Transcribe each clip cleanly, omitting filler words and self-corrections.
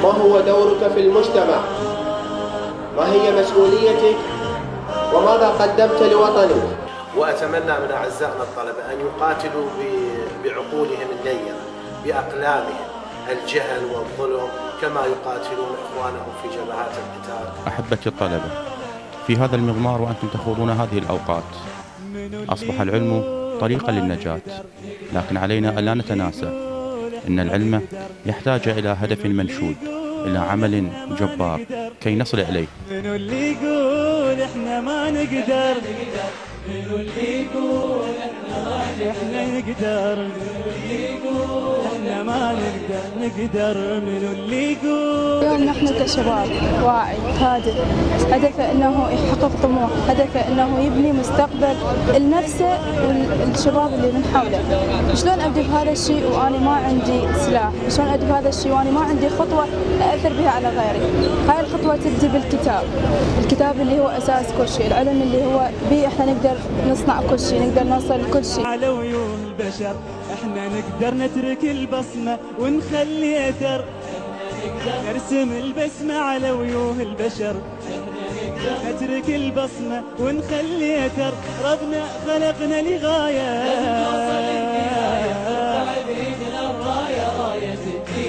ما هو دورك في المجتمع؟ ما هي مسؤوليتك؟ وماذا قدمت لوطنك؟ وأتمنى من أعزائنا الطلبة أن يقاتلوا بعقولهم النيرة، بأقلامهم الجهل والظلم، كما يقاتلون إخوانهم في جبهات القتال. أحبتي الطلبة، في هذا المضمار وأنتم تخوضون هذه الأوقات، أصبح العلم طريقا للنجاة، لكن علينا ألا نتناسى إن العلم يحتاج إلى هدف منشود، إلى عمل جبار كي نصل إليه. منو اللي يقول إحنا ما نقدر؟ منو اللي يقول إحنا نقدر؟ إحنا ما نقدر. منو اللي يقول؟ اليوم نحن كشباب واعي هادئ، هدفه انه يحقق طموح، هدفه انه يبني مستقبل لنفسه والشباب اللي من حوله. شلون ابدي بهذا الشيء وانا ما عندي سلاح؟ شلون ابدي بهذا الشيء وانا ما عندي خطوه اثر بها على غيري؟ هاي الخطوه تبدي بالكتاب، الكتاب اللي هو اساس كل شيء، العلم اللي هو به احنا نقدر نصنع كل شيء، نقدر نوصل لكل شيء. على وجوه البشر احنا نقدر نترك البصمه ونخلي اثر، نرسم البسمه على وجوه البشر، نترك البصمه ونخلي اثر. ربنا خلقنا لغايه،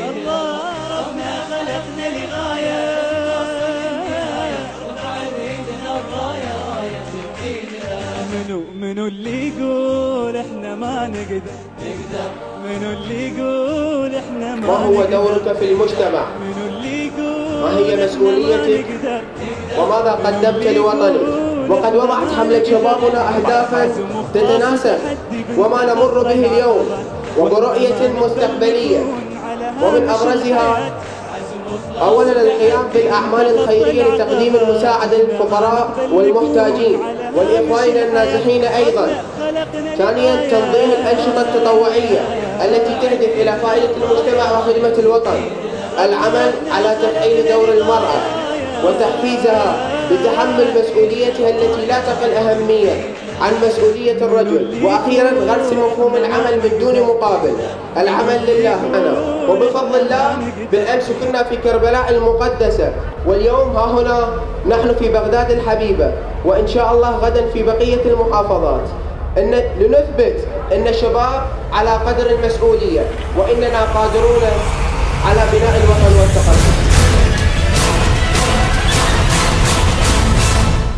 الله ربنا خلقنا لغايه، منو اللي يقول احنا ما نقدر؟ منو اللي يقول احنا ما هو دورك في المجتمع؟ منو اللي يقول ما هي مسؤوليتك؟ وماذا قدمت لوطنك؟ وقد وضعت حملة شبابنا أهدافا تتناسب وما نمر به اليوم وبرؤية مستقبلية، ومن أبرزها أولا القيام بالأعمال الخيرية لتقديم المساعدة للفقراء والمحتاجين والإخواننا النازحين أيضا. ثانيا تنظيم الأنشطة التطوعية التي تهدف إلى فائدة المجتمع وخدمة الوطن، العمل على تفعيل دور المرأة وتحفيزها بتحمل مسؤوليتها التي لا تقل أهمية عن مسؤولية الرجل. وأخيرا غرس مفهوم العمل من دون مقابل، العمل لله أنا. وبفضل الله بالأمس كنا في كربلاء المقدسة، واليوم ها هنا نحن في بغداد الحبيبة، وإن شاء الله غدا في بقية المحافظات، لنثبت أن الشباب على قدر المسؤولية وإننا قادرون على بناء الوطن.